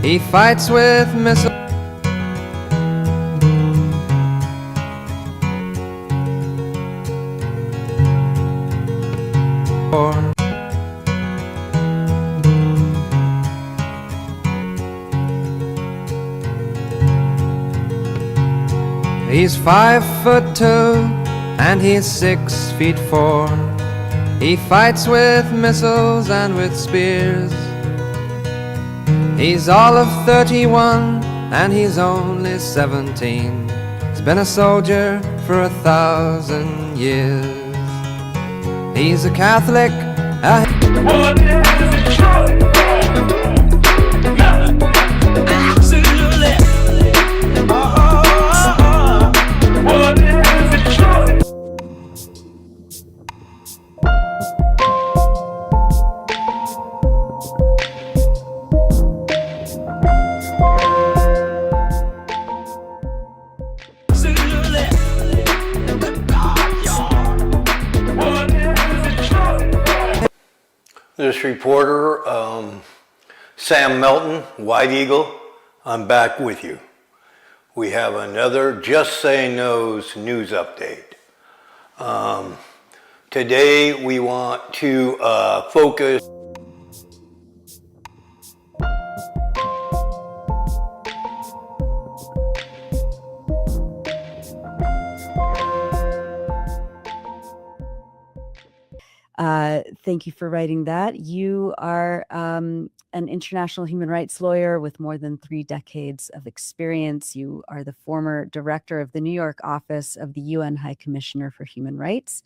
He fights with missiles. He's 5'2" and he's 6'4". He fights with missiles and with spears. He's all of 31 and he's only 17. He's been a soldier for 1,000 years. He's a Catholic. What is it, Charlie? Absolutely. What is it, Charlie? This reporter, Sam Melton, White Eagle, I'm back with you. We have another Just Say No's news update. Today we want to focus Thank you for writing that. You are an international human rights lawyer with more than 3 decades of experience. You are the former director of the New York office of the UN High Commissioner for Human Rights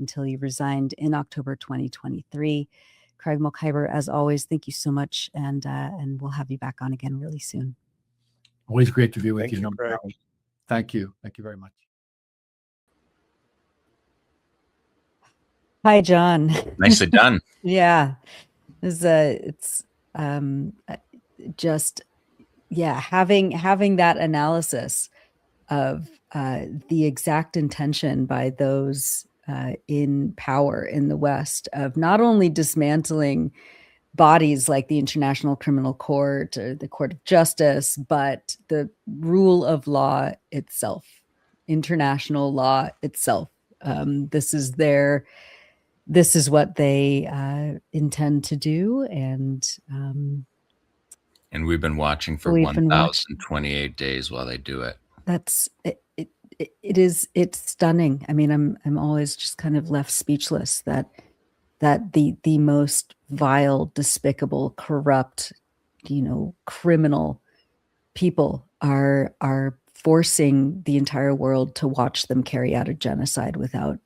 until you resigned in October 2023. Craig Mulcaber, as always, thank you so much, and we'll have you back on again really soon. Always great to be with you. Craig. Thank you. Thank you very much. Hi, John. Nicely done. Yeah, it's just having that analysis of the exact intention by those in power in the West of not only dismantling bodies like the International Criminal Court or the Court of Justice, but the rule of law itself, international law itself. This is what they intend to do, and we've been watching for 1,028 days while they do it. That's it. It's stunning. I mean, I'm always just kind of left speechless that the most vile, despicable, corrupt, criminal people are forcing the entire world to watch them carry out a genocide without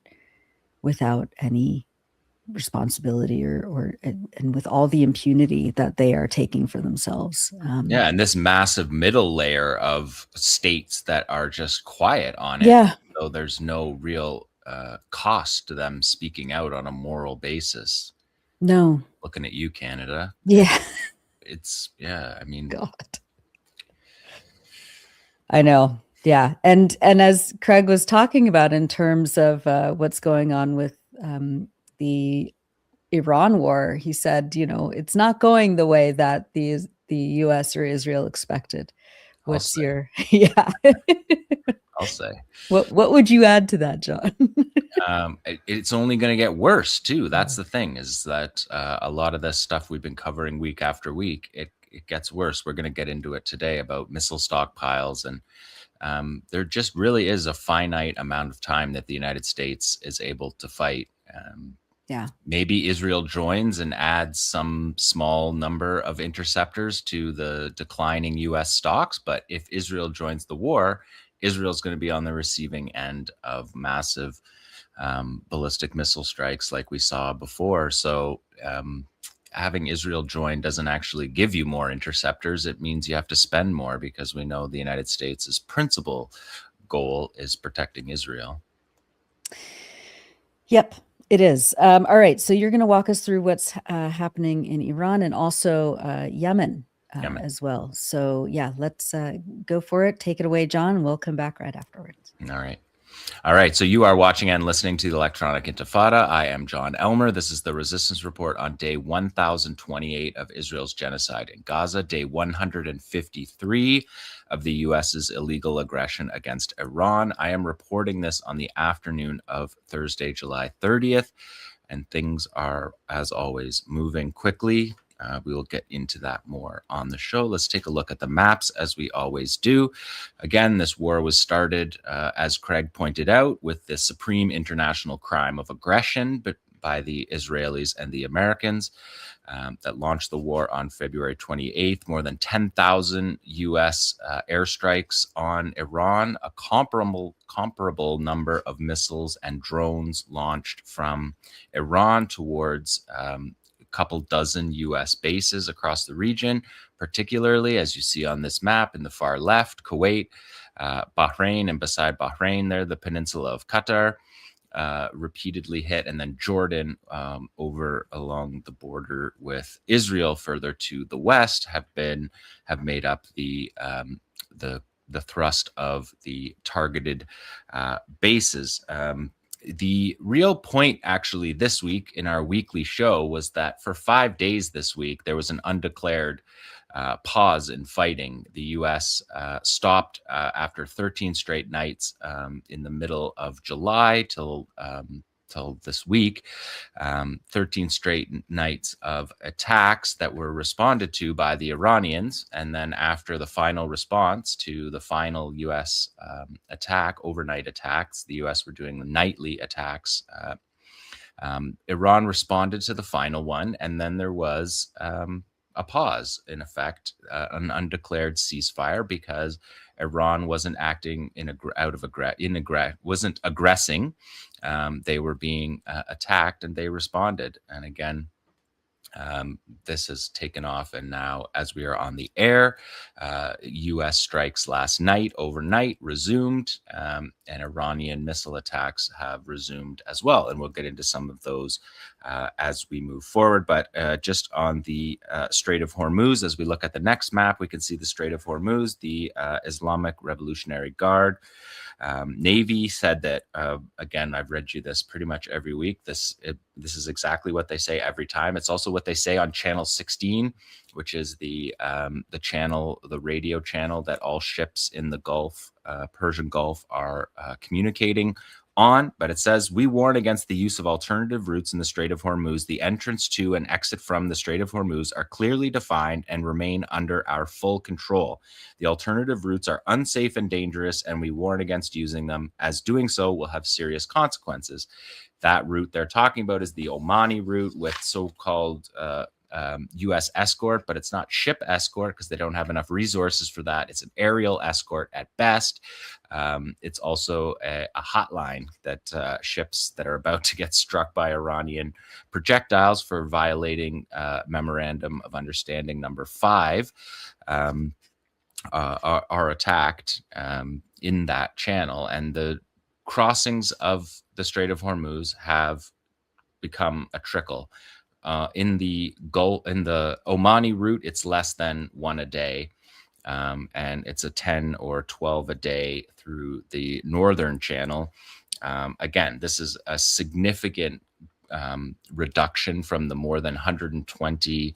any responsibility and with all the impunity that they are taking for themselves. And this massive middle layer of states that are just quiet on it. Yeah. So there's no real cost to them speaking out on a moral basis. No. Looking at you, Canada. Yeah. I mean, God. I know. Yeah. And as Craig was talking about in terms of what's going on with the Iran war, he said, it's not going the way that the US or Israel expected. What's your I'll say. What would you add to that, John? It's only going to get worse too. That's the thing, is that a lot of this stuff we've been covering week after week, it gets worse. We're going to get into it today about missile stockpiles, and there just really is a finite amount of time that the United States is able to fight. Maybe Israel joins and adds some small number of interceptors to the declining US stocks. But if Israel joins the war, Israel's going to be on the receiving end of massive ballistic missile strikes like we saw before. So having Israel join doesn't actually give you more interceptors. It means you have to spend more, because we know the United States' principal goal is protecting Israel. Yep. It is. All right. So you're going to walk us through what's happening in Iran and also Yemen as well. So let's go for it. Take it away, John. We'll come back right afterwards. All right. All right, so you are watching and listening to the Electronic Intifada. I am John Elmer. This is the Resistance Report on day 1028 of Israel's genocide in Gaza, day 153 of the U.S.'s illegal aggression against Iran. I am reporting this on the afternoon of Thursday, July 30th, and things are, as always, moving quickly. We will get into that more on the show. Let's take a look at the maps, as we always do. Again, this war was started, as Craig pointed out, with the supreme international crime of aggression, but by the Israelis and the Americans that launched the war on February 28th. More than 10,000 U.S. Airstrikes on Iran, a comparable number of missiles and drones launched from Iran towards couple dozen U.S. bases across the region, particularly, as you see on this map in the far left, Kuwait, Bahrain, and beside Bahrain there, the peninsula of Qatar, repeatedly hit, and then Jordan over along the border with Israel further to the west have made up the thrust of the targeted bases. The real point, actually, this week in our weekly show was that for 5 days this week, there was an undeclared pause in fighting. The U.S. stopped after 13 straight nights in the middle of July till this week, 13 straight nights of attacks that were responded to by the Iranians. And then after the final response to the final U.S. Attack, overnight attacks, the U.S. were doing the nightly attacks. Iran responded to the final one, and then there was a pause, in effect, an undeclared ceasefire, because Iran wasn't acting wasn't aggressing. They were being attacked, and they responded. And again, this has taken off, and now, as we are on the air, U.S. strikes last night, overnight, resumed, and Iranian missile attacks have resumed as well. And we'll get into some of those as we move forward. But just on the Strait of Hormuz, as we look at the next map, we can see the Strait of Hormuz, the Islamic Revolutionary Guard Navy said that, again, I've read you this pretty much every week. This is exactly what they say every time. It's also what they say on Channel 16, which is the channel, the radio channel that all ships in the Gulf, Persian Gulf, are communicating on. But it says, we warn against the use of alternative routes in the Strait of Hormuz. The entrance to and exit from the Strait of Hormuz are clearly defined and remain under our full control. The alternative routes are unsafe and dangerous, and we warn against using them, as doing so will have serious consequences. That route they're talking about is the Omani route with so-called U.S. escort, but it's not ship escort because they don't have enough resources for that. It's an aerial escort at best. It's also a hotline that ships that are about to get struck by Iranian projectiles for violating Memorandum of Understanding number 5 are attacked in that channel. And the crossings of the Strait of Hormuz have become a trickle. In the Omani route, it's less than 1 a day, and it's a 10 or 12 a day through the northern channel. Again, this is a significant reduction from the more than 120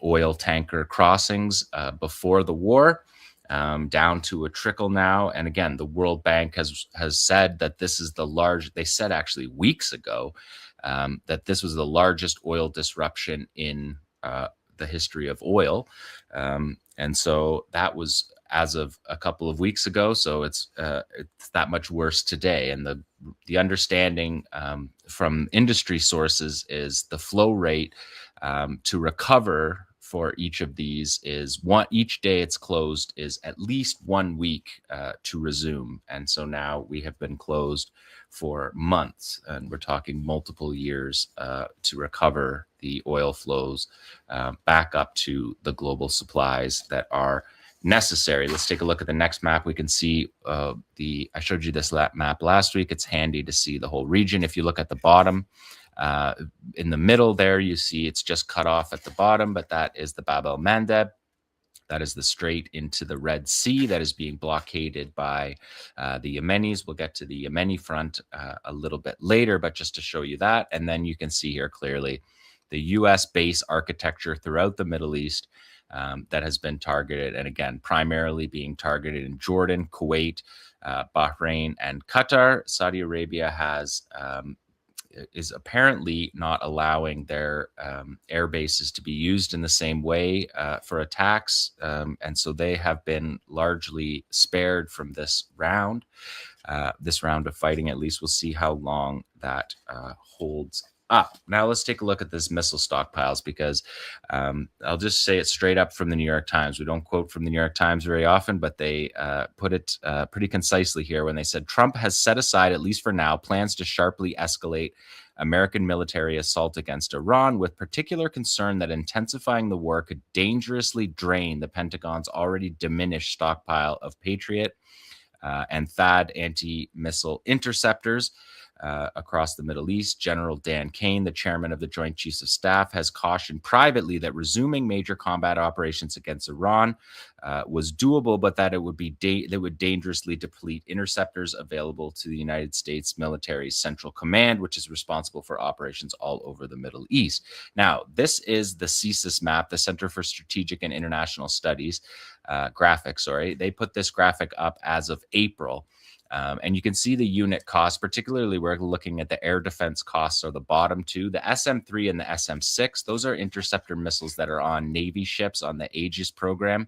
oil tanker crossings before the war, down to a trickle now. And again, the World Bank has said that this is they said actually weeks ago, that this was the largest oil disruption in the history of oil. And so that was as of a couple of weeks ago. So it's that much worse today. And the understanding from industry sources is the flow rate to recover for each of these is each day it's closed is at least 1 week to resume. And so now we have been closed for months, and we're talking multiple years to recover the oil flows back up to the global supplies that are necessary. Let's take a look at the next map. We can see I showed you this map last week. It's handy to see the whole region. If you look at the bottom, in the middle there, you see it's just cut off at the bottom, but that is the Bab el Mandeb. That is the strait into the Red Sea that is being blockaded by the Yemenis. We'll get to the Yemeni front a little bit later, but just to show you that. And then you can see here clearly the U.S. base architecture throughout the Middle East that has been targeted. And again, primarily being targeted in Jordan, Kuwait, Bahrain, and Qatar. Saudi Arabia is apparently not allowing their air bases to be used in the same way for attacks. And so they have been largely spared from this round of fighting. At least we'll see how long that holds up. Now let's take a look at this missile stockpiles, because I'll just say it straight up from the New York Times. We don't quote from the New York Times very often, but they put it pretty concisely here when they said Trump has set aside, at least for now, plans to sharply escalate American military assault against Iran, with particular concern that intensifying the war could dangerously drain the Pentagon's already diminished stockpile of Patriot and THAAD anti-missile interceptors across the Middle East. General Dan Kane, the chairman of the Joint Chiefs of Staff, has cautioned privately that resuming major combat operations against Iran was doable, but that it would dangerously deplete interceptors available to the United States military's Central Command, which is responsible for operations all over the Middle East. Now, this is the CSIS map, the Center for Strategic and International Studies graphic. They put this graphic up as of April. And you can see the unit cost, particularly we're looking at the air defense costs are the bottom two. The SM-3 and the SM-6, those are interceptor missiles that are on Navy ships on the Aegis program.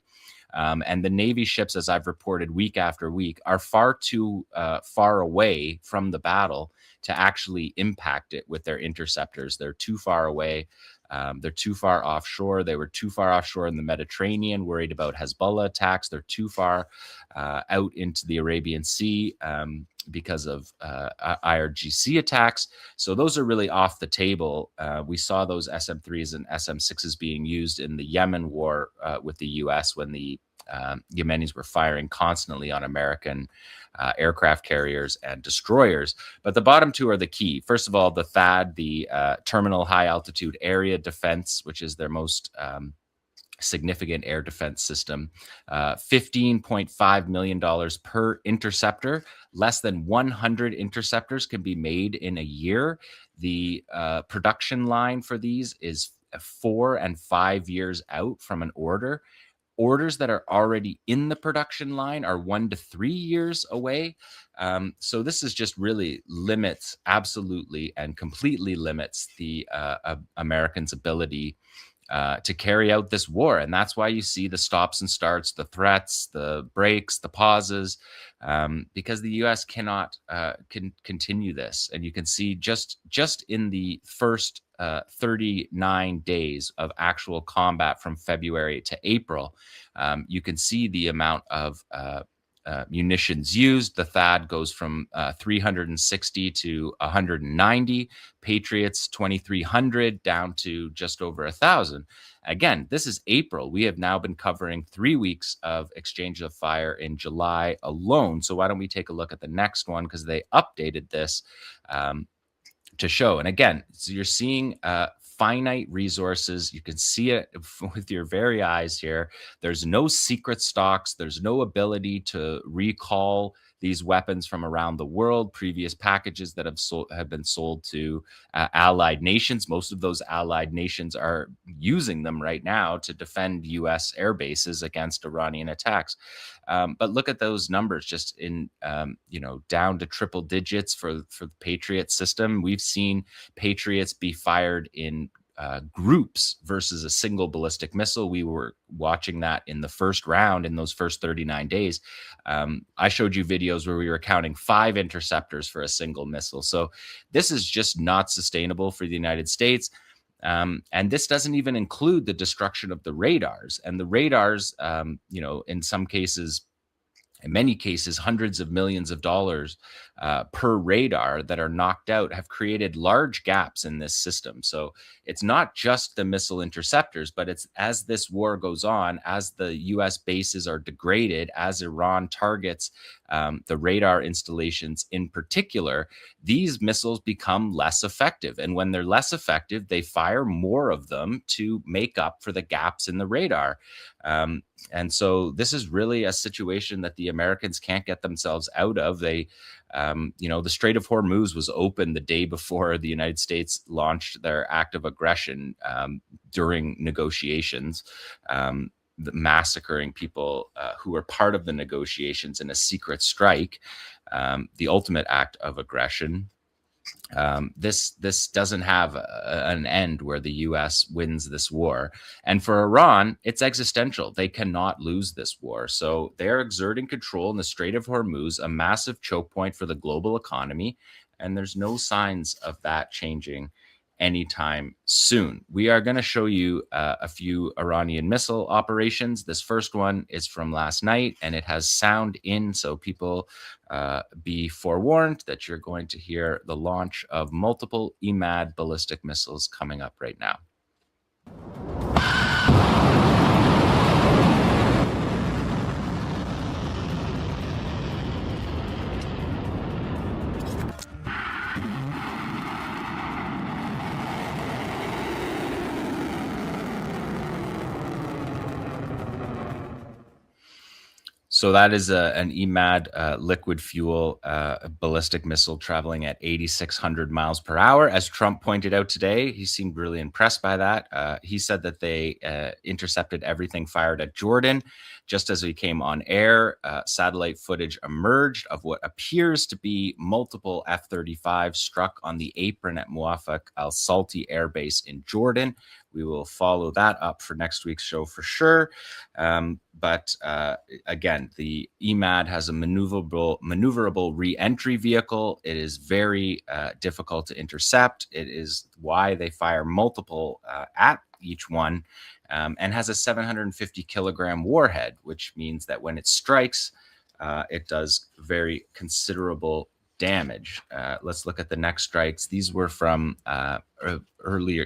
And the Navy ships, as I've reported week after week, are far too far away from the battle to actually impact it with their interceptors. They're too far away. They're too far offshore. They were too far offshore in the Mediterranean, worried about Hezbollah attacks. They're too far out into the Arabian Sea because of IRGC attacks. So those are really off the table. We saw those SM-3s and SM-6s being used in the Yemen war with the U.S. when the Yemenis were firing constantly on American aircraft carriers and destroyers. But the bottom two are the key. First of all, the THAAD, the Terminal High Altitude Area Defense, which is their most significant air defense system, $15.5 million per interceptor. Less than 100 interceptors can be made in a year. The production line for these is 4 and 5 years out from an order. Orders that are already in the production line are 1 to 3 years away. So this is just really absolutely and completely limits the Americans' ability to carry out this war. And that's why you see the stops and starts, the threats, the breaks, the pauses, because the U.S. cannot continue this. And you can see just in the first 39 days of actual combat from February to April, you can see the amount of munitions used. The THAAD goes from 360 to 190, Patriots 2,300 down to just over 1,000. Again, this is April. We have now been covering 3 weeks of exchange of fire in July alone. So why don't we take a look at the next one, because they updated this to show. And again, so you're seeing finite resources. You can see it with your very eyes here. There's no secret stocks. There's no ability to recall these weapons from around the world, previous packages that have been sold to allied nations. Most of those allied nations are using them right now to defend U.S. air bases against Iranian attacks. But look at those numbers, just in down to triple digits for the Patriot system. We've seen Patriots be fired in groups versus a single ballistic missile. We were watching that in the first round in those first 39 days. I showed you videos where we were counting 5 interceptors for a single missile. So this is just not sustainable for the United States. And this doesn't even include the destruction of the radars. And the radars, in many cases, hundreds of millions of dollars per radar that are knocked out have created large gaps in this system. So it's not just the missile interceptors, but it's as this war goes on, as the U.S. bases are degraded, as Iran targets the radar installations in particular, these missiles become less effective. And when they're less effective, they fire more of them to make up for the gaps in the radar. And so this is really a situation that the Americans can't get themselves out of. They, the Strait of Hormuz was open the day before the United States launched their act of aggression during negotiations, massacring people who were part of the negotiations in a secret strike, the ultimate act of aggression. This doesn't have an end where the U.S. wins this war. And for Iran, it's existential. They cannot lose this war. So they're exerting control in the Strait of Hormuz, a massive choke point for the global economy. And there's no signs of that changing anytime soon. We are going to show you a few Iranian missile operations. This first one is from last night, and it has sound in, so people be forewarned that you're going to hear the launch of multiple EMAD ballistic missiles coming up right now. So that is an EMAD liquid fuel ballistic missile traveling at 8,600 miles per hour. As Trump pointed out today, he seemed really impressed by that. He said that they intercepted everything fired at Jordan. Just as we came on air, satellite footage emerged of what appears to be multiple F-35s struck on the apron at Muwafaq al-Salti Air Base in Jordan. We will follow that up for next week's show for sure. But again, the EMAD has a maneuverable re-entry vehicle. It is very difficult to intercept. It is why they fire multiple at each one, and has a 750 kilogram warhead, which means that when it strikes, it does very considerable damage. Let's look at the next strikes. These were from earlier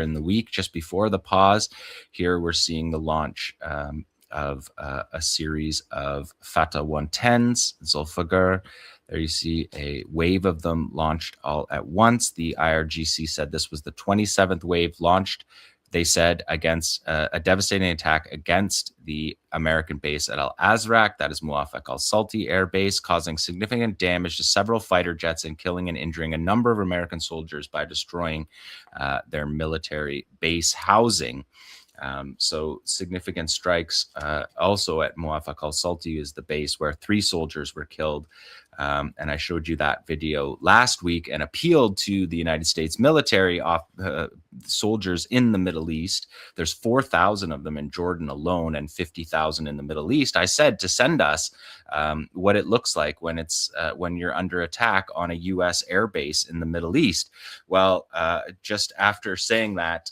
in the week, just before the pause. Here we're seeing the launch of a series of Fatah 110s, Zulfiqar. There you see a wave of them launched all at once. The IRGC said this was the 27th wave launched, they said, against a devastating attack against the American base at Al-Azraq, that is Muwafaq al-Salti Air Base, causing significant damage to several fighter jets and killing and injuring a number of American soldiers by destroying their military base housing. So significant strikes also at Muwafaq al-Salti is the base where 3 soldiers were killed. And I showed you that video last week and appealed to the United States military soldiers in the Middle East. There's 4,000 of them in Jordan alone and 50,000 in the Middle East. I said to send us what it looks like when it's when you're under attack on a U.S. air base in the Middle East. Well, just after saying that,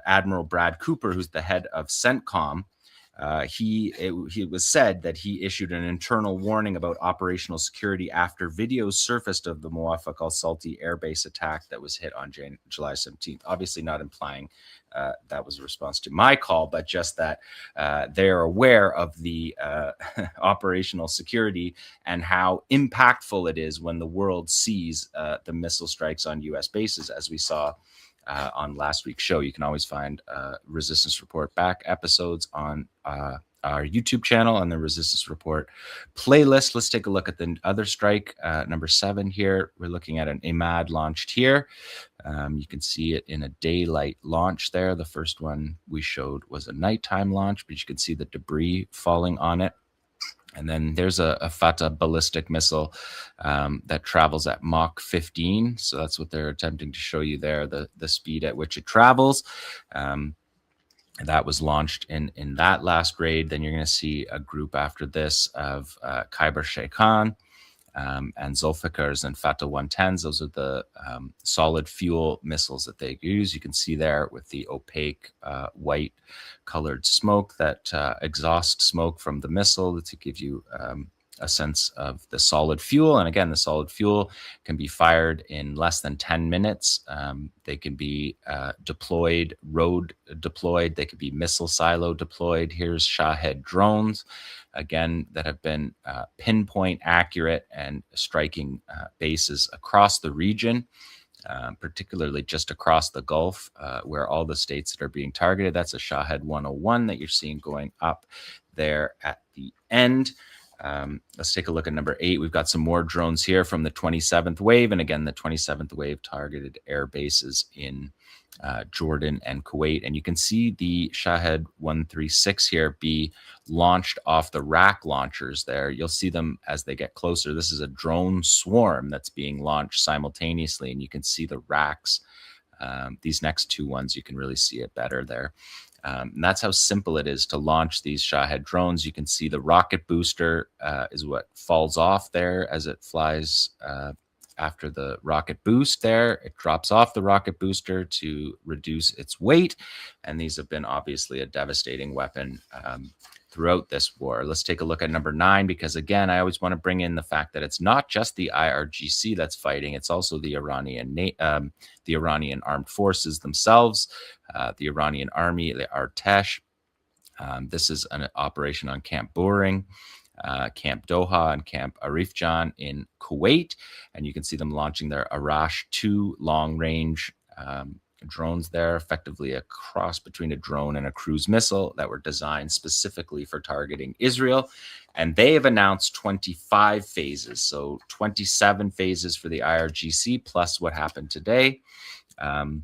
Admiral Brad Cooper, who's the head of CENTCOM, it was said that he issued an internal warning about operational security after videos surfaced of the Muwafaq al-Salti Air Base attack that was hit on July 17th. Obviously not implying that was a response to my call, but just that they're aware of the operational security and how impactful it is when the world sees the missile strikes on U.S. bases, as we saw on last week's show. You can always find Resistance Report back episodes on our YouTube channel on the Resistance Report playlist. Let's take a look at the other strike, number 7 here. We're looking at an EMAD launched here. You can see it in a daylight launch there. The first one we showed was a nighttime launch, but you can see the debris falling on it. And then there's a Fatah ballistic missile that travels at Mach 15. So that's what they're attempting to show you there, the speed at which it travels. That was launched in that last raid. Then you're going to see a group after this of Khyber Sheikhan and Zulfiqars and Fatah 110s. Those are the solid fuel missiles that they use. You can see there with the opaque white colored smoke, that exhaust smoke from the missile to give you a sense of the solid fuel. And again, the solid fuel can be fired in less than 10 minutes. They can be deployed, road deployed. They could be missile silo deployed. Here's Shahed drones, again, that have been pinpoint accurate and striking bases across the region. Particularly just across the Gulf, where all the states that are being targeted. That's a Shahed 101 that you're seeing going up there at the end. Let's take a look at number 8. We've got some more drones here from the 27th wave. And again, the 27th wave targeted air bases in Jordan and Kuwait. And you can see the Shahed 136 here be launched off the rack launchers there. You'll see them as they get closer. This is a drone swarm that's being launched simultaneously, and you can see the racks. These next two ones, you can really see it better there. And that's how simple it is to launch these Shahed drones. You can see the rocket booster is what falls off there as it flies after the rocket boost there. It drops off the rocket booster to reduce its weight. And these have been obviously a devastating weapon throughout this war. Let's take a look at number 9, because again, I always want to bring in the fact that it's not just the IRGC that's fighting, it's also the Iranian armed forces themselves, the Iranian army, the Artesh. This is an operation on Camp Boring, Camp Doha, and Camp Arifjan in Kuwait. And you can see them launching their Arash 2 long-range drones there, effectively a cross between a drone and a cruise missile that were designed specifically for targeting Israel. And they have announced 25 phases. So 27 phases for the IRGC plus what happened today. And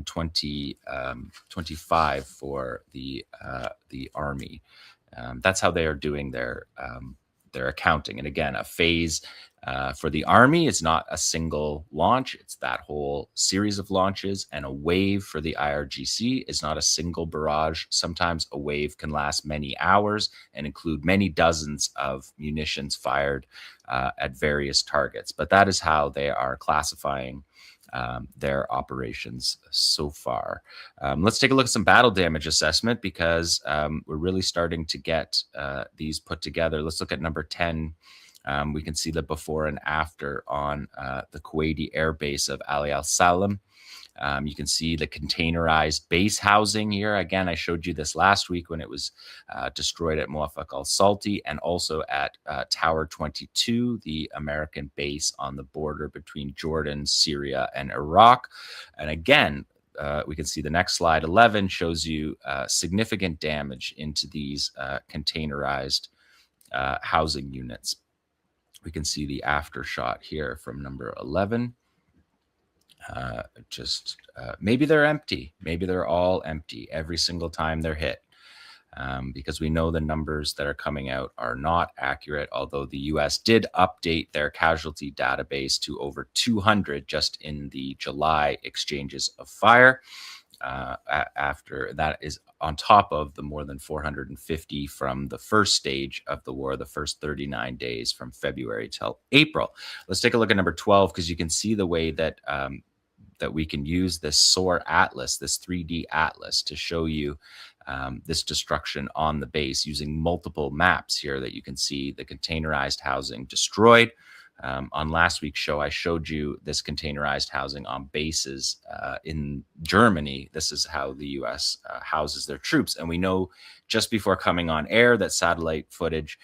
25 for the Army. That's how they are doing their accounting. And again, a phase for the Army is not a single launch. It's that whole series of launches. And a wave for the IRGC is not a single barrage. Sometimes a wave can last many hours and include many dozens of munitions fired at various targets. But that is how they are classifying their operations so far. Let's take a look at some battle damage assessment, because we're really starting to get these put together. Let's look at number 10. We can see the before and after on the Kuwaiti air base of Ali Al Salam. You can see the containerized base housing here. Again, I showed you this last week when it was destroyed at Muwafaq al-Salti, and also at Tower 22, the American base on the border between Jordan, Syria, and Iraq. And again, we can see the next slide, 11, shows you significant damage into these containerized housing units. We can see the after shot here from number 11. Maybe they're empty. Maybe they're all empty every single time they're hit, because we know the numbers that are coming out are not accurate, although the U.S. did update their casualty database to over 200 just in the July exchanges of fire. After that is on top of the more than 450 from the first stage of the war, the first 39 days from February till April. Let's take a look at number 12, because you can see the way that that we can use this SOAR atlas, this 3D atlas, to show you this destruction on the base using multiple maps here that you can see the containerized housing destroyed. On last week's show, I showed you this containerized housing on bases in Germany. This is how the U.S. Houses their troops. And we know just before coming on air that satellite footage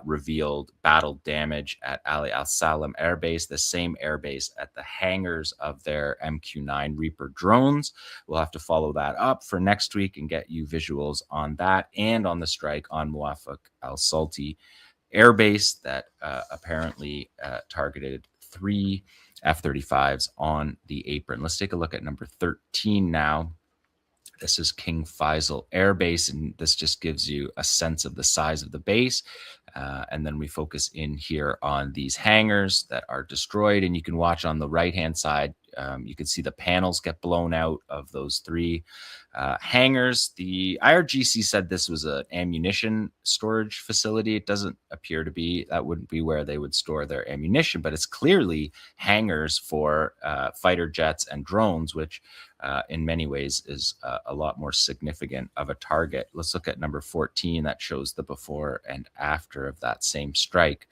revealed battle damage at Ali Al Salam Air Base, the same air base at the hangars of their MQ-9 Reaper drones. We'll have to follow that up for next week and get you visuals on that and on the strike on Muwafaq al-Salti Air Base that apparently targeted 3 F-35s on the apron. Let's take a look at number 13 now. This is King Faisal Air Base, and this just gives you a sense of the size of the base. And then we focus in here on these hangars that are destroyed, and you can watch on the right-hand side. You can see the panels get blown out of those 3 Hangars. The IRGC said this was an ammunition storage facility. It doesn't appear to be. That wouldn't be where they would store their ammunition, but it's clearly hangars for fighter jets and drones, which in many ways is a lot more significant of a target. Let's look at number 14. That shows the before and after of that same strike.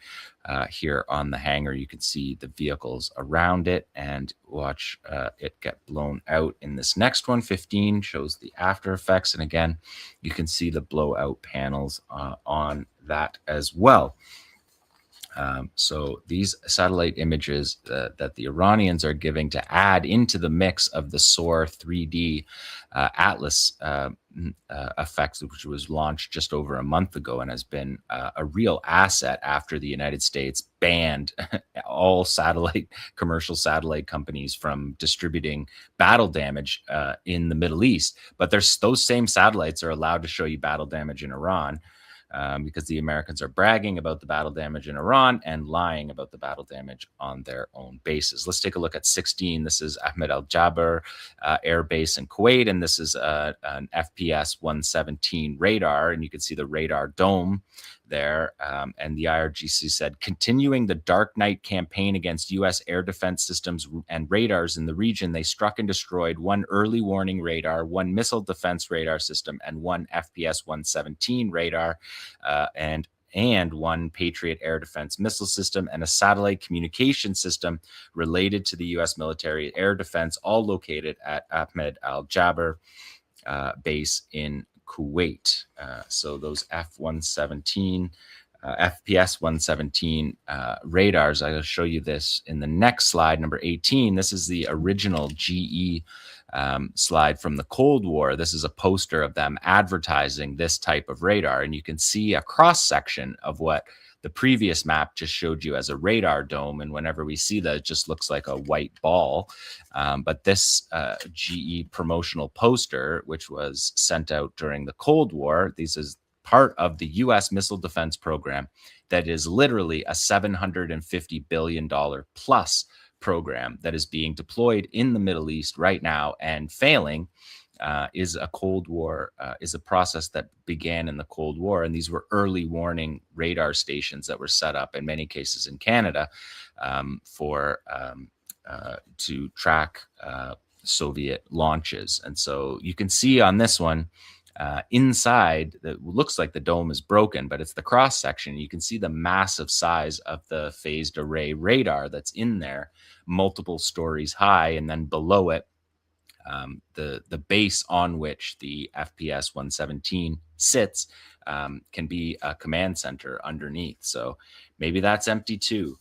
Here on the hangar, you can see the vehicles around it, and watch it get blown out. In this next one, 15, shows the after effects, and again, you can see the blowout panels on that as well. So these satellite images that the Iranians are giving to add into the mix of the SOAR 3D Atlas effects, which was launched just over a month ago and has been a real asset after the United States banned all commercial satellite companies from distributing battle damage in the Middle East. But those same satellites are allowed to show you battle damage in Iran. Because the Americans are bragging about the battle damage in Iran and lying about the battle damage on their own bases. Let's take a look at 16. This is Ahmed Al Jaber Air Base in Kuwait, and this is an FPS 117 radar, and you can see the radar dome there. And the IRGC said, continuing the Dark Night campaign against U.S. air defense systems and radars in the region, they struck and destroyed one early warning radar, one missile defense radar system, and one FPS 117 radar, and one Patriot air defense missile system, and a satellite communication system related to the U.S. military air defense, all located at Ahmed Al Jaber base in Kuwait. So those F-117, FPS 117 radars, I'll show you this in the next slide, number 18. This is the original GE slide from the Cold War. This is a poster of them advertising this type of radar, and you can see a cross section of what the previous map just showed you as a radar dome, and whenever we see that, it just looks like a white ball. But this GE promotional poster, which was sent out during the Cold War, this is part of the U.S. missile defense program that is literally a $750 billion plus program that is being deployed in the Middle East right now and failing. Is a Cold War, is a process that began in the Cold War. And these were early warning radar stations that were set up in many cases in Canada to track Soviet launches. And so you can see on this one, inside, that looks like the dome is broken, but it's the cross section. You can see the massive size of the phased array radar that's in there, multiple stories high, and then below it, the base on which the FPS 117 sits can be a command center underneath. So maybe that's empty too,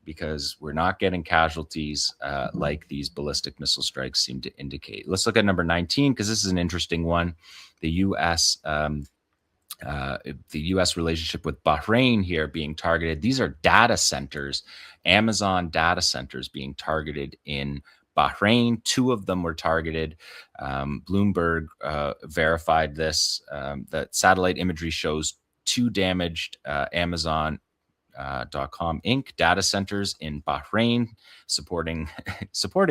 because we're not getting casualties like these ballistic missile strikes seem to indicate. Let's look at number 19, because this is an interesting one. The U.S. Relationship with Bahrain here being targeted. These are data centers, Amazon data centers being targeted in Bahrain. 2 of them were targeted. Bloomberg verified this, that satellite imagery shows 2 damaged Amazon.com Inc. data centers in Bahrain, supporting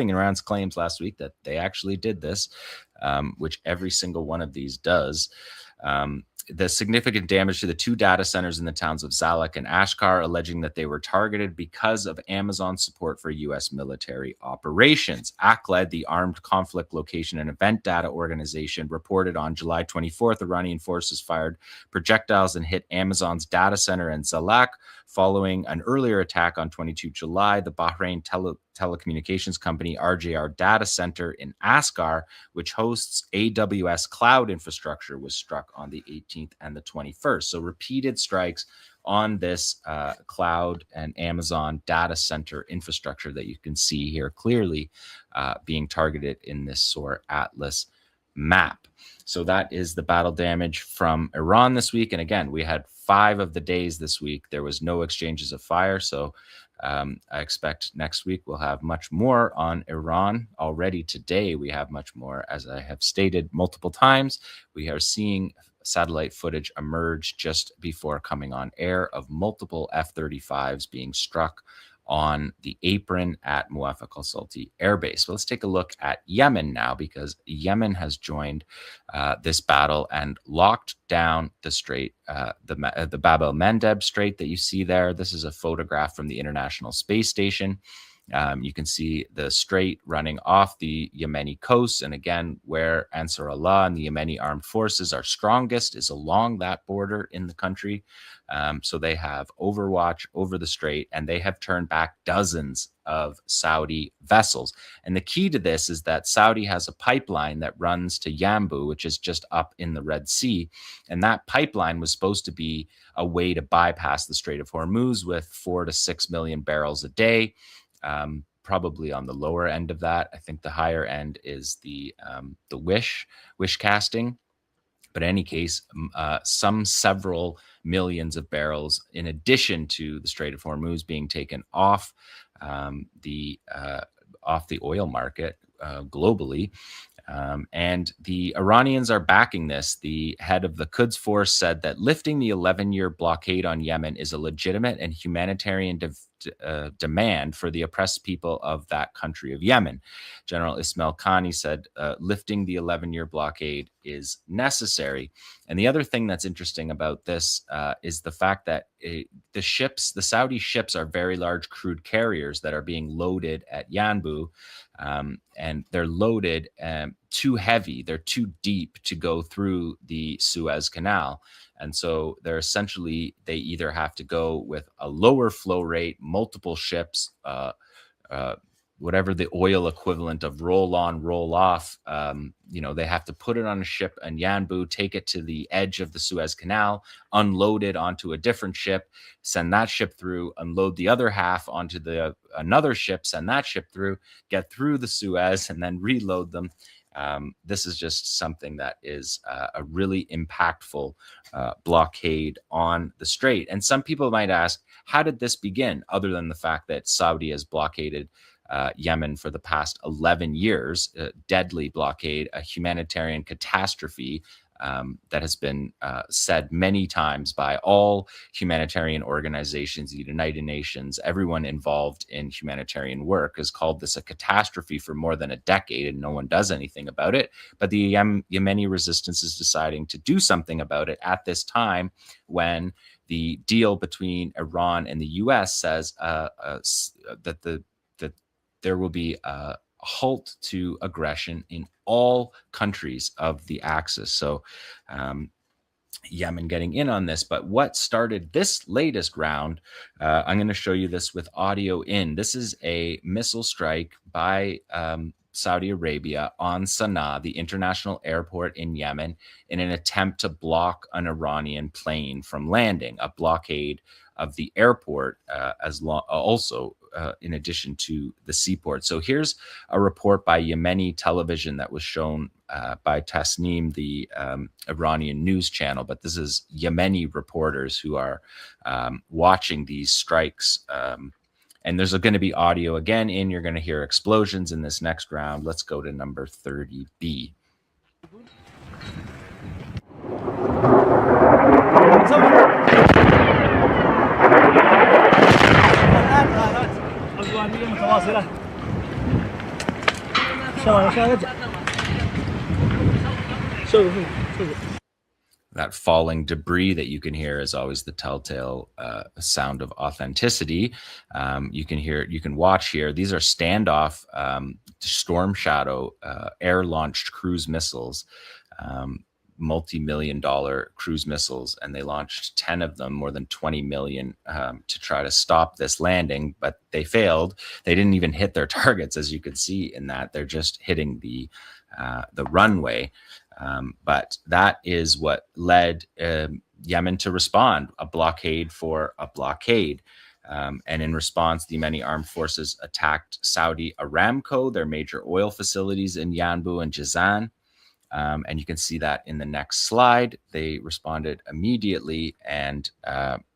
Iran's claims last week that they actually did this, which every single one of these does. The significant damage to the 2 data centers in the towns of Zalak and Ashkar, alleging that they were targeted because of Amazon's support for U.S. military operations. ACLED, the Armed Conflict Location and Event Data Organization, reported on July 24th, Iranian forces fired projectiles and hit Amazon's data center in Zalak. Following an earlier attack on 22 July, the Bahrain telecommunications company RJR Data Center in Askar, which hosts AWS cloud infrastructure, was struck on the 18th and the 21st. So repeated strikes on this cloud and Amazon data center infrastructure that you can see here clearly being targeted in this SOAR Atlas map. So that is the battle damage from Iran this week. And again, we had 5 of the days this week. There was no exchanges of fire. So I expect next week we'll have much more on Iran. Already today, we have much more. As I have stated multiple times, we are seeing satellite footage emerge just before coming on air of multiple F-35s being struck on the apron at Muaffaq al-Salti Air Base. Well, let's take a look at Yemen now, because Yemen has joined this battle and locked down the strait, the Bab el-Mandeb Strait that you see there. This is a photograph from the International Space Station. You can see the strait running off the Yemeni coast. And again, where Ansar Allah and the Yemeni armed forces are strongest is along that border in the country. So they have overwatch over the strait, and they have turned back dozens of Saudi vessels. And the key to this is that Saudi has a pipeline that runs to Yanbu, which is just up in the Red Sea. And that pipeline was supposed to be a way to bypass the Strait of Hormuz with 4 to 6 million barrels a day. Probably on the lower end of that. I think the higher end is the wish casting. But in any case, several millions of barrels, in addition to the Strait of Hormuz being taken off the oil market globally. And the Iranians are backing this. The head of the Quds Force said that lifting the 11-year blockade on Yemen is a legitimate and humanitarian demand for the oppressed people of that country of Yemen. General Ismail Khani said lifting the 11-year blockade is necessary. And the other thing that's interesting about this is the fact that the Saudi ships are very large crude carriers that are being loaded at Yanbu. And they're loaded too heavy. They're too deep to go through the Suez Canal. And so they either have to go with a lower flow rate, multiple ships, whatever the oil equivalent of roll on, roll off. They have to put it on a ship in Yanbu, take it to the edge of the Suez Canal, unload it onto a different ship, send that ship through, unload the other half onto another ship, send that ship through, get through the Suez, and then reload them. This is just something that is a really impactful blockade on the strait. And some people might ask, how did this begin, other than the fact that Saudi has blockaded Yemen for the past 11 years, a deadly blockade, a humanitarian catastrophe that has been said many times by all humanitarian organizations, the United Nations, everyone involved in humanitarian work has called this a catastrophe for more than a decade, and no one does anything about it. But the Yemeni resistance is deciding to do something about it at this time when the deal between Iran and the U.S. says that there will be a halt to aggression in all countries of the Axis. So Yemen getting in on this. But what started this latest round, I'm going to show you this with audio in. This is a missile strike by Saudi Arabia on Sana'a, the international airport in Yemen, in an attempt to block an Iranian plane from landing, a blockade of the airport in addition to the seaport. So here's a report by Yemeni television that was shown by Tasnim, the Iranian news channel. But this is Yemeni reporters who are watching these strikes. And there's going to be audio again in. You're going to hear explosions in this next round. Let's go to number 30B. That falling debris that you can hear is always the telltale sound of authenticity. You can watch here. These are standoff Storm Shadow air-launched cruise missiles, multi-million-dollar cruise missiles, and they launched 10 of them, more than 20 million, to try to stop this landing, but they failed. They didn't even hit their targets, as you could see in that. They're just hitting the runway. But that is what led Yemen to respond, a blockade for a blockade. And in response, the Yemeni armed forces attacked Saudi Aramco, their major oil facilities in Yanbu and Jazan. And you can see that in the next slide. They responded immediately, and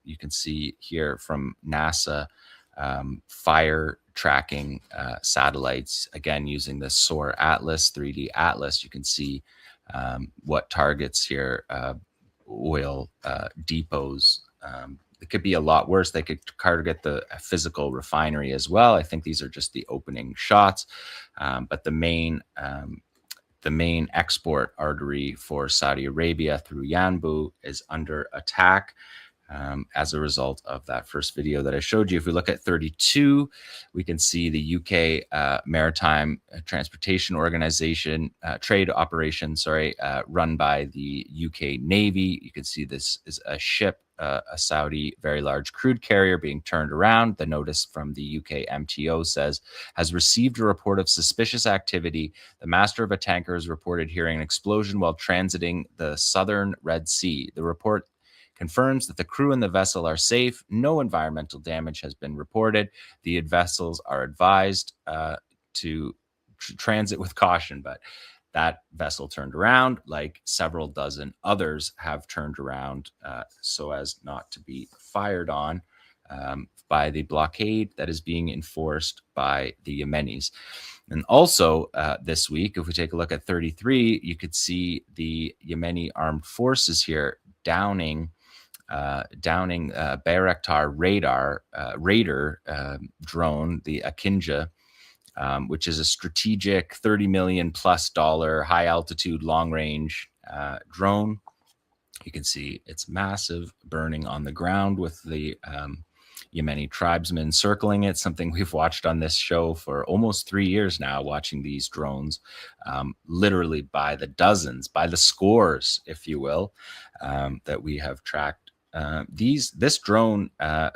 you can see here from NASA fire tracking satellites, again using the SOAR Atlas, 3D Atlas. You can see what targets here, oil depots, it could be a lot worse. They could target the physical refinery as well. I think these are just the opening shots, but the main export artery for Saudi Arabia through Yanbu is under attack. As a result of that first video that I showed you. If we look at 32, we can see the UK Maritime Transportation Organization, trade operation, run by the UK Navy. You can see this is a ship, a Saudi very large crude carrier being turned around. The notice from the UK MTO says, has received a report of suspicious activity. The master of a tanker has reported hearing an explosion while transiting the southern Red Sea. The report confirms that the crew and the vessel are safe. No environmental damage has been reported. The vessels are advised to transit with caution, but that vessel turned around like several dozen others have turned around so as not to be fired on by the blockade that is being enforced by the Yemenis. And also this week, if we take a look at 33, you could see the Yemeni armed forces here downing Bayraktar Raider drone, the Akinja, which is a strategic $30 million plus high altitude, long range drone. You can see it's massive, burning on the ground with the Yemeni tribesmen circling it, something we've watched on this show for almost 3 years now, watching these drones literally by the dozens, by the scores, if you will, that we have tracked. This drone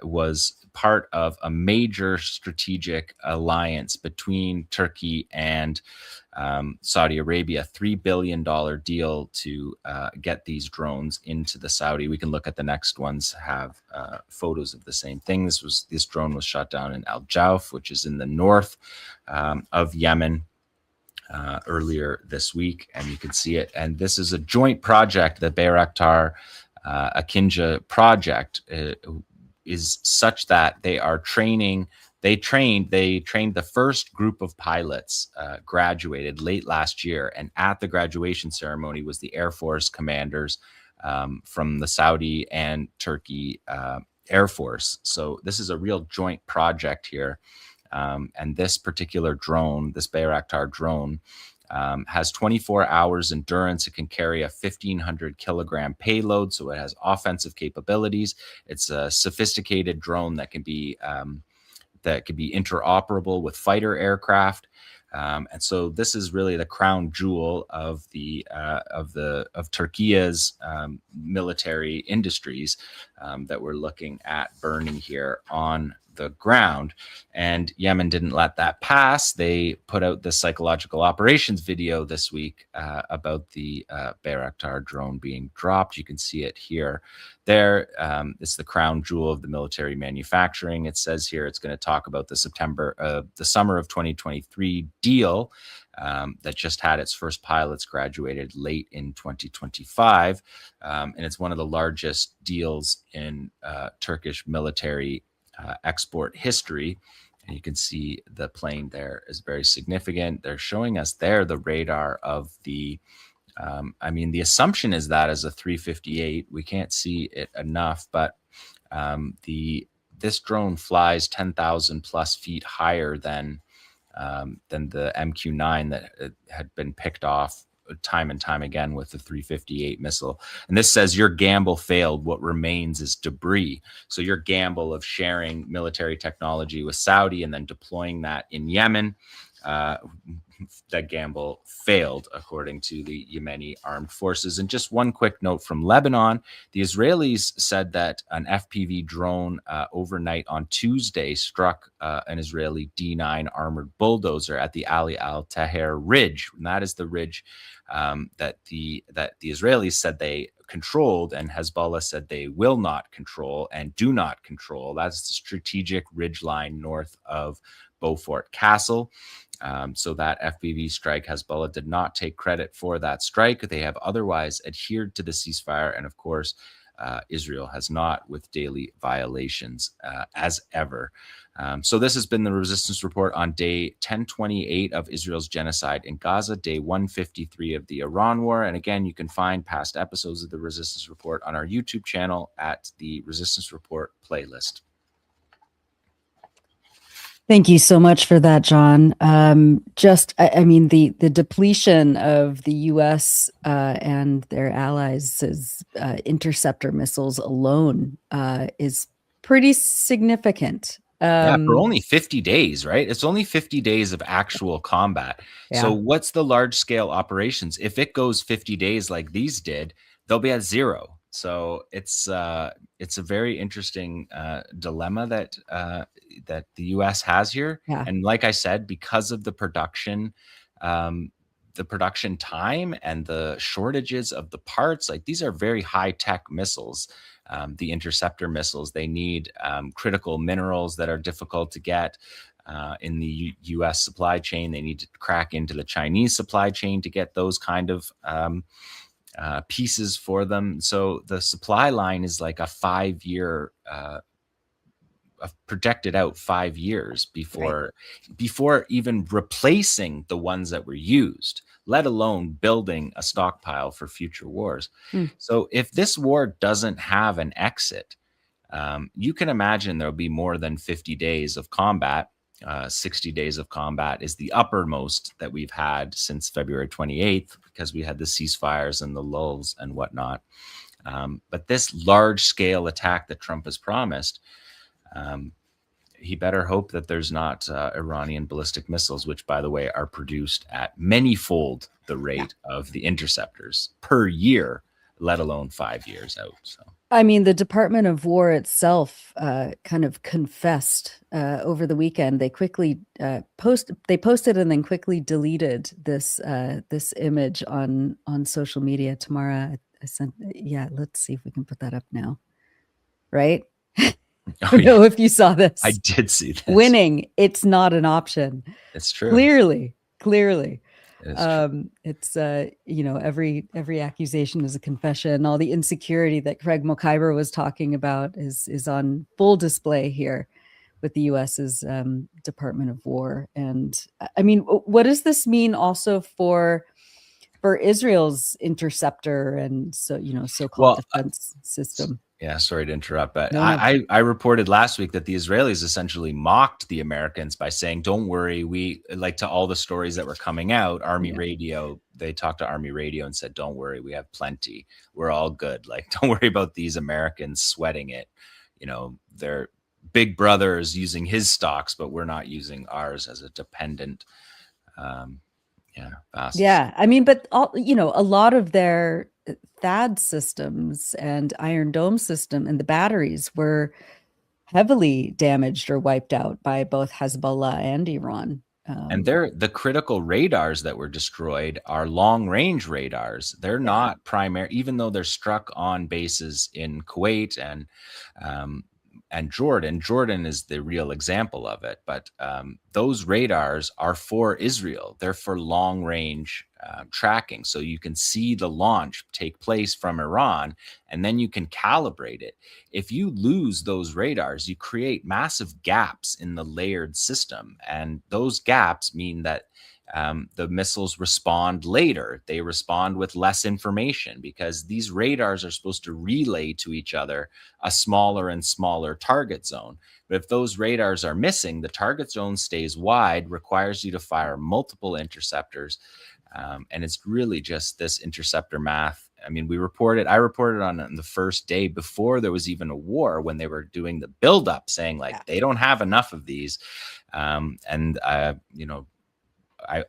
was part of a major strategic alliance between Turkey and Saudi Arabia, $3 billion deal to get these drones into the Saudi. We can look at the next ones, have photos of the same thing. This drone was shot down in Al Jauf, which is in the north of Yemen, earlier this week, and you can see it. And this is a joint project. The Bayraktar Akinja project is such that they are training. They trained the first group of pilots graduated late last year, and at the graduation ceremony was the Air Force commanders from the Saudi and Turkey Air Force. So this is a real joint project here, and this particular drone, this Bayraktar drone, has 24 hours endurance. It can carry a 1,500 kilogram payload, so it has offensive capabilities. It's a sophisticated drone that can be interoperable with fighter aircraft. And so this is really the crown jewel of Turkey's military industries that we're looking at burning here on the ground. And Yemen didn't let that pass. They put out the psychological operations video this week about the Bayraktar drone being dropped. You can see it here. There, it's the crown jewel of the military manufacturing. It says here it's going to talk about the summer of 2023 deal that just had its first pilots graduated late in 2025. And it's one of the largest deals in Turkish military export history. And you can see the plane there is very significant. They're showing us there the radar of the the assumption is that as a 358. We can't see it enough, but this drone flies 10,000 plus feet higher than the MQ-9 that had been picked off time and time again with the 358 missile. And this says your gamble failed. What remains is debris. So your gamble of sharing military technology with Saudi and then deploying that in Yemen, that gamble failed, according to the Yemeni armed forces. And just one quick note from Lebanon, the Israelis said that an FPV drone overnight on Tuesday struck an Israeli D9 armored bulldozer at the Ali al-Taher Ridge. And that is the ridge that the Israelis said they controlled, and Hezbollah said they will not control and do not control. That's the strategic ridgeline north of Beaufort Castle. So that FPV strike, Hezbollah did not take credit for that strike. They have otherwise adhered to the ceasefire. And of course, Israel has not, with daily violations as ever. So this has been the Resistance Report on day 1028 of Israel's genocide in Gaza, day 153 of the Iran War. And again, you can find past episodes of the Resistance Report on our YouTube channel at the Resistance Report playlist. Thank you so much for that, John. I mean, the depletion of the U.S. And their allies' interceptor missiles alone is pretty significant. Yeah, for only 50 days, right? It's only 50 days of actual combat. Yeah. So what's the large scale operations? If it goes 50 days like these did, they'll be at zero. So it's a very interesting dilemma that the U.S. has here. Yeah. And like I said, because of the production time and the shortages of the parts, like these are very high tech missiles. The interceptor missiles, they need critical minerals that are difficult to get in the U.S. supply chain. They need to crack into the Chinese supply chain to get those kind of pieces for them. So the supply line is like a 5-year projected out 5 years before even replacing the ones that were used, let alone building a stockpile for future wars. So if this war doesn't have an exit, you can imagine there'll be more than 50 days of combat. 60 days of combat is the uppermost that we've had since February 28th, because we had the ceasefires and the lulls and whatnot. But this large scale attack that Trump has promised, he better hope that there's not Iranian ballistic missiles, which, by the way, are produced at many-fold the rate of the interceptors per year, let alone 5 years out. So, I mean, the Department of War itself kind of confessed over the weekend. They quickly posted and then quickly deleted this image on social media. Tamara, I sent. Yeah, let's see if we can put that up now. Right. I don't know if you saw this. I did see this. Winning, it's not an option. It's true. Clearly. It's Every accusation is a confession. All the insecurity that Craig Mokhiber was talking about is on full display here with the U.S.'s Department of War. And I mean, what does this mean also for Israel's interceptor and so-called defense system? Yeah, sorry to interrupt, but I reported last week that the Israelis essentially mocked the Americans by saying, don't worry, we, like, to all the stories that were coming out, Army Radio, they talked to Army Radio and said, don't worry, we have plenty. We're all good. Like, don't worry about these Americans sweating it. They're big brothers using his stocks, but we're not using ours as a dependent. Yeah, I mean, but a lot of their THAAD systems and Iron Dome system and the batteries were heavily damaged or wiped out by both Hezbollah and Iran. And the critical radars that were destroyed are long-range radars. They're not primary, even though they're struck on bases in Kuwait and Jordan. Jordan is the real example of it. But those radars are for Israel. They're for long-range tracking. So you can see the launch take place from Iran, and then you can calibrate it. If you lose those radars, you create massive gaps in the layered system. And those gaps mean that the missiles respond later. They respond with less information, because these radars are supposed to relay to each other a smaller and smaller target zone. But if those radars are missing, the target zone stays wide, requires you to fire multiple interceptors. And it's really just this interceptor math. I mean, I reported on the first day before there was even a war, when they were doing the buildup, saying they don't have enough of these.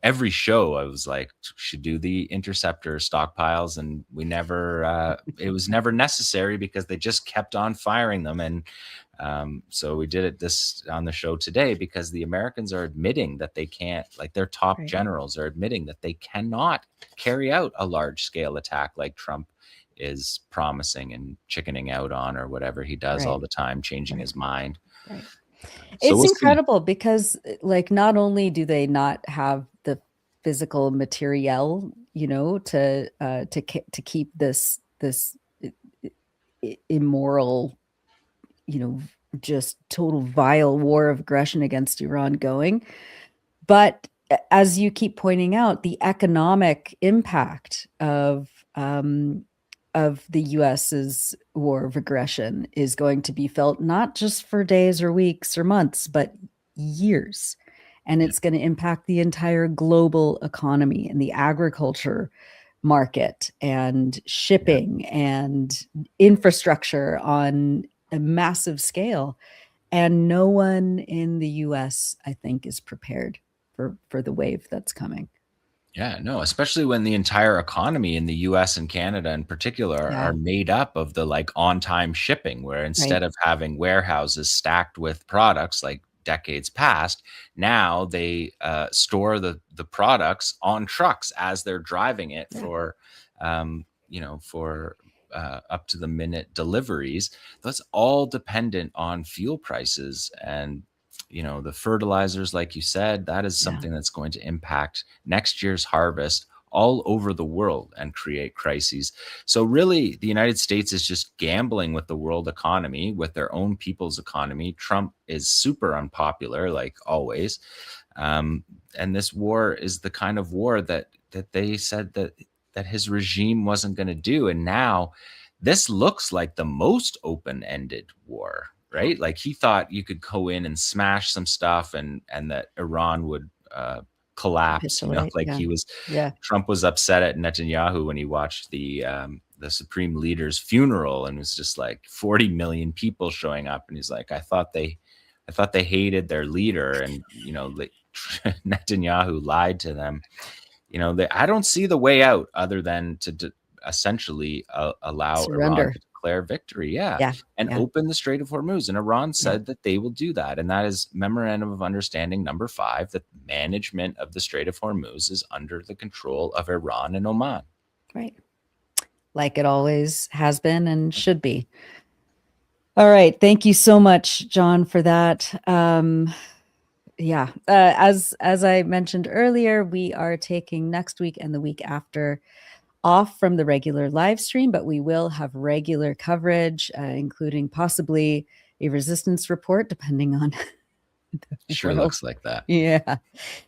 Every show I was like, should do the interceptor stockpiles, and we never, it was never necessary because they just kept on firing them. And so we did it on the show today, because the Americans are admitting that they can't, like their top generals are admitting that they cannot carry out a large scale attack like Trump is promising and chickening out on, or whatever he does all the time, changing his mind. Right. So It's incredible because, like, not only do they not have the physical materiel, to keep this immoral, just total vile war of aggression against Iran going. But as you keep pointing out, the economic impact of the US's war of aggression is going to be felt not just for days or weeks or months, but years. And it's going to impact the entire global economy and the agriculture market and shipping and infrastructure on a massive scale. And no one in the US, I think, is prepared for the wave that's coming. Yeah, no, especially when the entire economy in the US and Canada in particular Yeah. are made up of the like on-time shipping, where instead of having warehouses stacked with products like decades past, now they store the products on trucks as they're driving it for for up to the minute deliveries. That's all dependent on fuel prices, and the fertilizers, like you said, that is something that's going to impact next year's harvest all over the world and create crises. So really, the United States is just gambling with the world economy, with their own people's economy. Trump is super unpopular, like always. And this war is the kind of war that they said that his regime wasn't going to do. And now this looks like the most open-ended war, right? Like he thought you could go in and smash some stuff and that Iran would collapse, Trump was upset at Netanyahu when he watched the supreme leader's funeral, and it was just like 40 million people showing up. And he's like, I thought they hated their leader. And, Netanyahu lied to them. I don't see the way out other than to essentially allow surrender. Iran to declare victory, and open the Strait of Hormuz. And Iran said that they will do that. And that is Memorandum of Understanding number 5, that management of the Strait of Hormuz is under the control of Iran and Oman. Right. Like it always has been and should be. All right. Thank you so much, John, for that. As I mentioned earlier, we are taking next week and the week after off from the regular live stream, but we will have regular coverage, including possibly a resistance report, depending on. Sure looks like that. Yeah.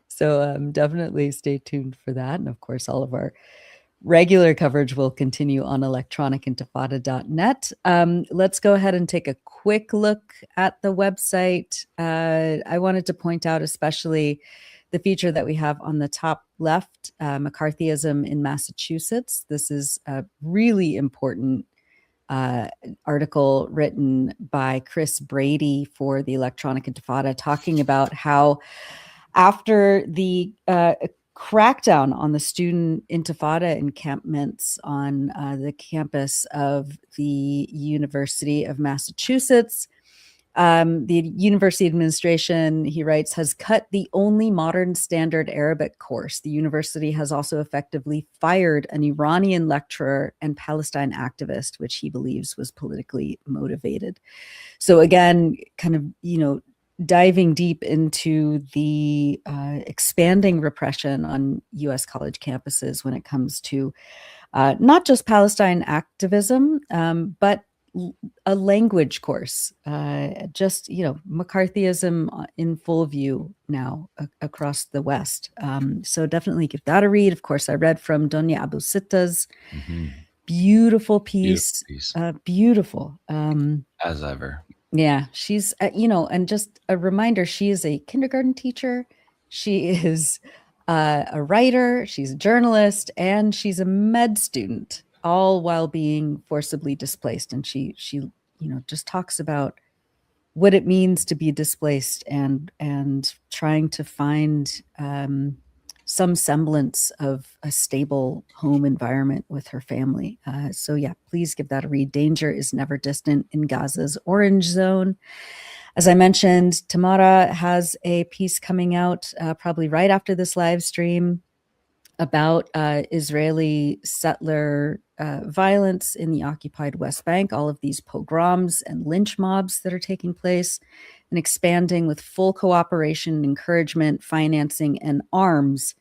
So definitely stay tuned for that. And of course, all of our regular coverage will continue on electronicintifada.net. Let's go ahead and take a quick look at the website. I wanted to point out especially the feature that we have on the top left, McCarthyism in Massachusetts. This is a really important article written by Chris Brady for the Electronic Intifada, talking about how after the crackdown on the student intifada encampments on the campus of the University of Massachusetts, the university administration, he writes, has cut the only modern standard Arabic course. The university has also effectively fired an Iranian lecturer and Palestine activist, which he believes was politically motivated. So again, kind of, diving deep into the expanding repression on U.S. college campuses when it comes to not just Palestine activism, but a language course, McCarthyism in full view now across the West. So definitely give that a read. Of course, I read from Donya Abu Sitta's beautiful piece. Beautiful. As ever. Yeah, she's, and just a reminder, she is a kindergarten teacher. She is a writer. She's a journalist, and she's a med student, all while being forcibly displaced. And she just talks about what it means to be displaced and trying to find some semblance of a stable home environment with her family. So yeah, please give that a read. Danger is never distant in Gaza's orange zone. As I mentioned, Tamara has a piece coming out probably right after this live stream about Israeli settler violence in the occupied West Bank, all of these pogroms and lynch mobs that are taking place and expanding with full cooperation, encouragement, financing, and arms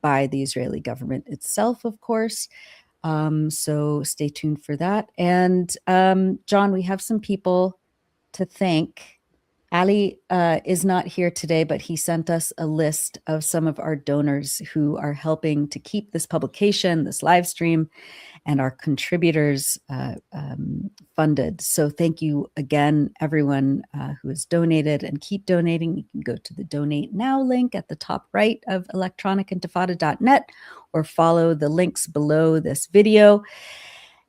by the Israeli government itself, of course. So stay tuned for that. And John, we have some people to thank. Ali is not here today, but he sent us a list of some of our donors who are helping to keep this publication, this live stream, and our contributors funded. So thank you again, everyone who has donated and keep donating. You can go to the Donate Now link at the top right of electronicintifada.net or follow the links below this video.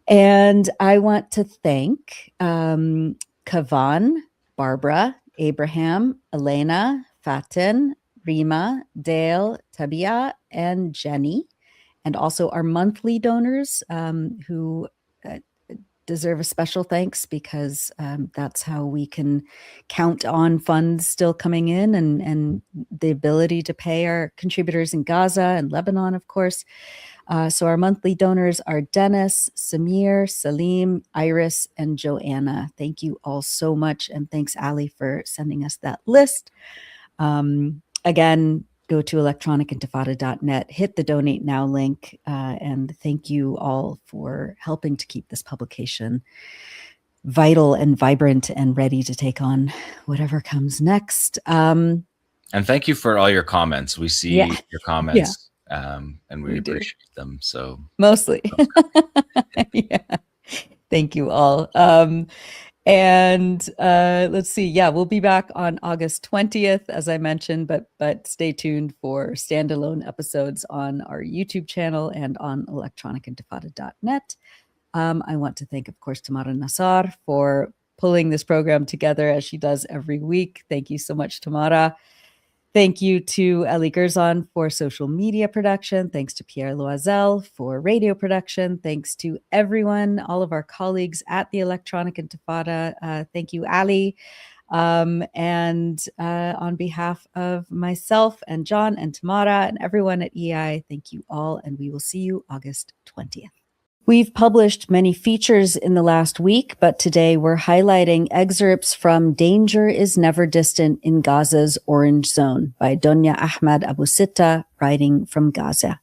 And I want to thank Kavan, Barbara, Abraham, Elena, Fatin, Rima, Dale, Tabia, and Jenny, and also our monthly donors who deserve a special thanks because that's how we can count on funds still coming in and the ability to pay our contributors in Gaza and Lebanon, of course. So our monthly donors are Dennis, Samir, Salim, Iris, and Joanna. Thank you all so much. And thanks, Ali, for sending us that list. Again, go to electronicintifada.net, hit the Donate Now link, and thank you all for helping to keep this publication vital and vibrant and ready to take on whatever comes next. And thank you for all your comments. We see your comments. And we appreciate them. So mostly. Yeah. Thank you all. And let's see. Yeah, we'll be back on August 20th, as I mentioned, but stay tuned for standalone episodes on our YouTube channel and on electronicintifada.net. I want to thank, of course, Tamara Nassar for pulling this program together as she does every week. Thank you so much, Tamara. Thank you to Ellie Gerzon for social media production. Thanks to Pierre Loisel for radio production. Thanks to everyone, all of our colleagues at the Electronic Intifada. Thank you, Ali. And on behalf of myself and John and Tamara and everyone at EI, thank you all. And we will see you August 20th. We've published many features in the last week, but today we're highlighting excerpts from Danger is Never Distant in Gaza's Orange Zone by Donya Ahmad Abu Sitta, writing from Gaza.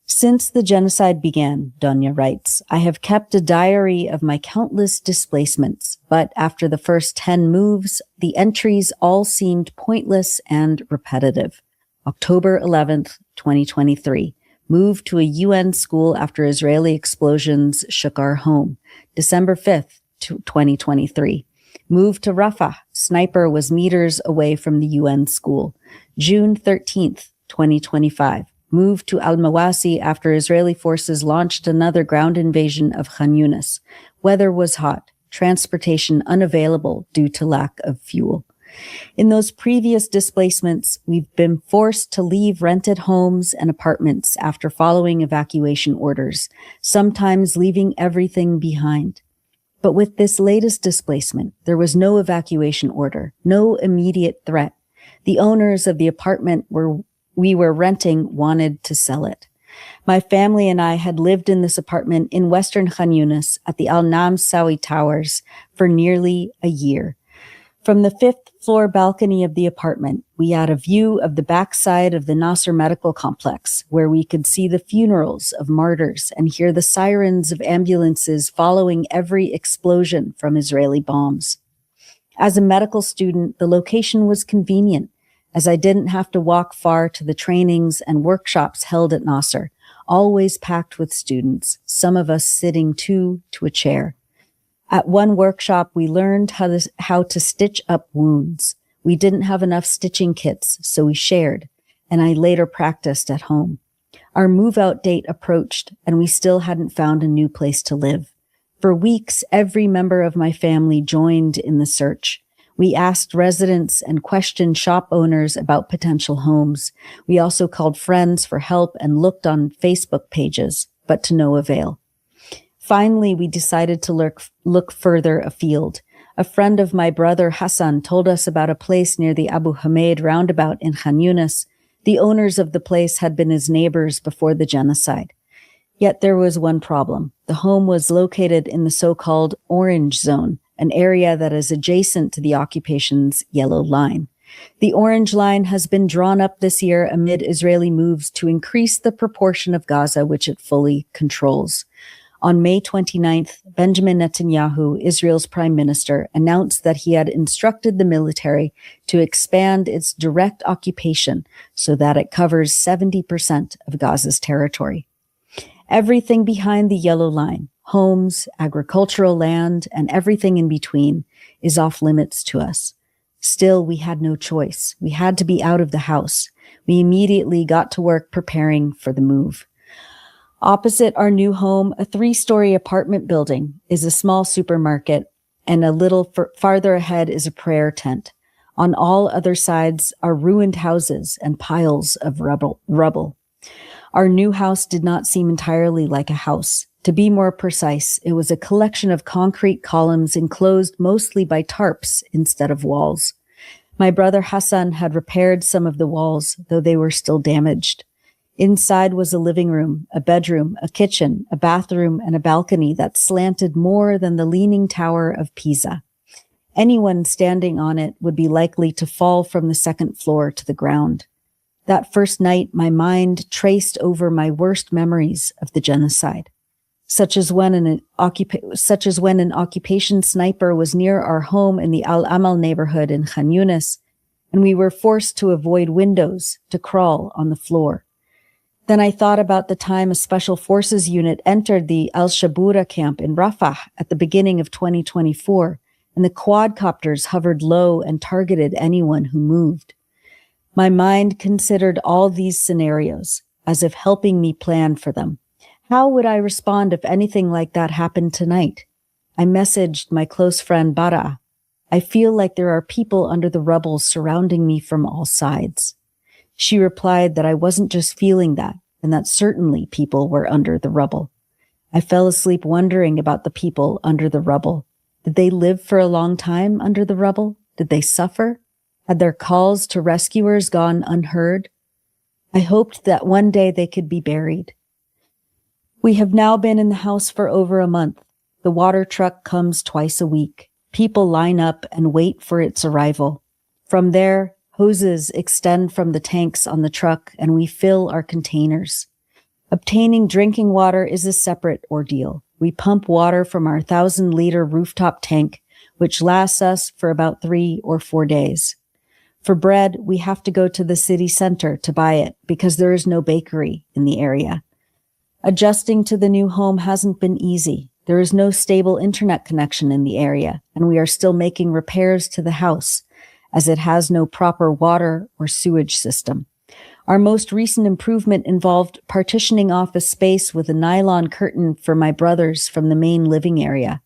Since the genocide began, Donya writes, I have kept a diary of my countless displacements, but after the first 10 moves, the entries all seemed pointless and repetitive. October 11th, 2023. Moved to a UN school after Israeli explosions shook our home. December 5th, 2023. Moved to Rafah. Sniper was meters away from the UN school. June 13th, 2025. Moved to Al-Mawasi after Israeli forces launched another ground invasion of Khan Yunis. Weather was hot. Transportation unavailable due to lack of fuel. In those previous displacements, we've been forced to leave rented homes and apartments after following evacuation orders, sometimes leaving everything behind. But with this latest displacement, there was no evacuation order, no immediate threat. The owners of the apartment we were renting wanted to sell it. My family and I had lived in this apartment in Western Khan Yunis at the Al-Nam Sawi Towers for nearly a year. From the 5th floor balcony of the apartment, we had a view of the backside of the Nasser Medical Complex, where we could see the funerals of martyrs and hear the sirens of ambulances following every explosion from Israeli bombs. As a medical student, the location was convenient, as I didn't have to walk far to the trainings and workshops held at Nasser, always packed with students, some of us sitting two to a chair. At one workshop, we learned how to stitch up wounds. We didn't have enough stitching kits, so we shared, and I later practiced at home. Our move-out date approached, and we still hadn't found a new place to live. For weeks, every member of my family joined in the search. We asked residents and questioned shop owners about potential homes. We also called friends for help and looked on Facebook pages, but to no avail. Finally, we decided to look further afield. A friend of my brother Hassan told us about a place near the Abu Hamid roundabout in Khan Yunis. The owners of the place had been his neighbors before the genocide. Yet there was one problem. The home was located in the so-called Orange Zone, an area that is adjacent to the occupation's yellow line. The orange line has been drawn up this year amid Israeli moves to increase the proportion of Gaza which it fully controls. On May 29th, Benjamin Netanyahu, Israel's prime minister, announced that he had instructed the military to expand its direct occupation so that it covers 70% of Gaza's territory. Everything behind the yellow line, homes, agricultural land, and everything in between, is off limits to us. Still, we had no choice. We had to be out of the house. We immediately got to work preparing for the move. Opposite our new home, a 3-story apartment building, is a small supermarket, and a little farther ahead is a prayer tent. On all other sides are ruined houses and piles of rubble. Our new house did not seem entirely like a house. To be more precise, it was a collection of concrete columns enclosed mostly by tarps instead of walls. My brother Hassan had repaired some of the walls, though they were still damaged. Inside was a living room, a bedroom, a kitchen, a bathroom, and a balcony that slanted more than the Leaning Tower of Pisa. Anyone standing on it would be likely to fall from the second floor to the ground. That first night, my mind traced over my worst memories of the genocide, such as when an occupation sniper was near our home in the Al Amal neighborhood in Khan Yunis, and we were forced to avoid windows to crawl on the floor. Then I thought about the time a special forces unit entered the Al-Shabura camp in Rafah at the beginning of 2024, and the quadcopters hovered low and targeted anyone who moved. My mind considered all these scenarios, as if helping me plan for them. How would I respond if anything like that happened tonight? I messaged my close friend Bara. I feel like there are people under the rubble surrounding me from all sides. She replied that I wasn't just feeling that, and that certainly people were under the rubble. I fell asleep wondering about the people under the rubble. Did they live for a long time under the rubble? Did they suffer? Had their calls to rescuers gone unheard? I hoped that one day they could be buried. We have now been in the house for over a month. The water truck comes twice a week. People line up and wait for its arrival. From there, hoses extend from the tanks on the truck and we fill our containers. Obtaining drinking water is a separate ordeal. We pump water from our 1,000-liter rooftop tank, which lasts us for about 3 or 4 days. For bread, we have to go to the city center to buy it because there is no bakery in the area. Adjusting to the new home hasn't been easy. There is no stable internet connection in the area, and we are still making repairs to the house, as it has no proper water or sewage system. Our most recent improvement involved partitioning off a space with a nylon curtain for my brothers from the main living area.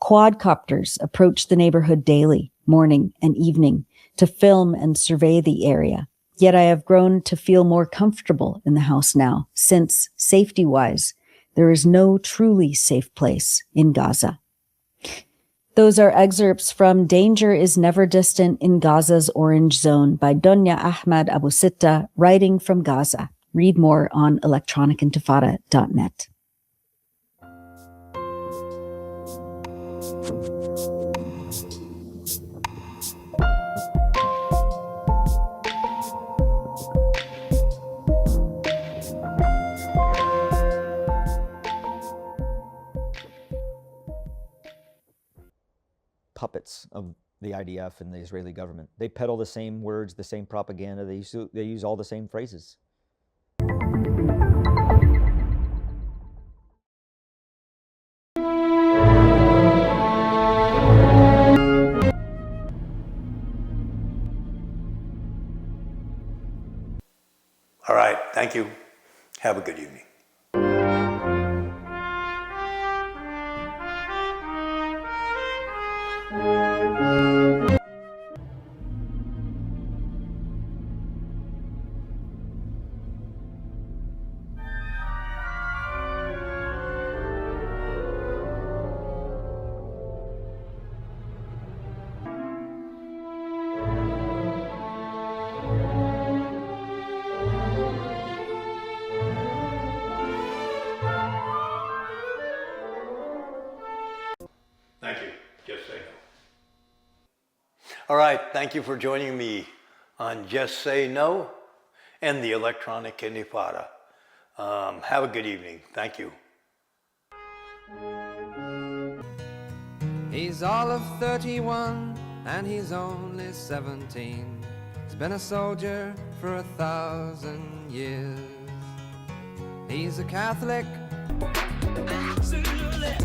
Quadcopters approach the neighborhood daily, morning and evening, to film and survey the area. Yet I have grown to feel more comfortable in the house now, since, safety-wise, there is no truly safe place in Gaza. Those are excerpts from Danger is Never Distant in Gaza's Orange Zone by Donya Ahmad Abu Sitta, writing from Gaza. Read more on electronicintifada.net. Puppets of the IDF and the Israeli government. They peddle the same words, the same propaganda. They use all the same phrases. All right, thank you. Have a good evening. Thank you. Just say no. All right, thank you for joining me on Just Say No and the Electronic Intifada. Have a good evening. Thank you. He's all of 31 and he's only 17. He's been a soldier for 1,000 years. He's a Catholic. Absolutely.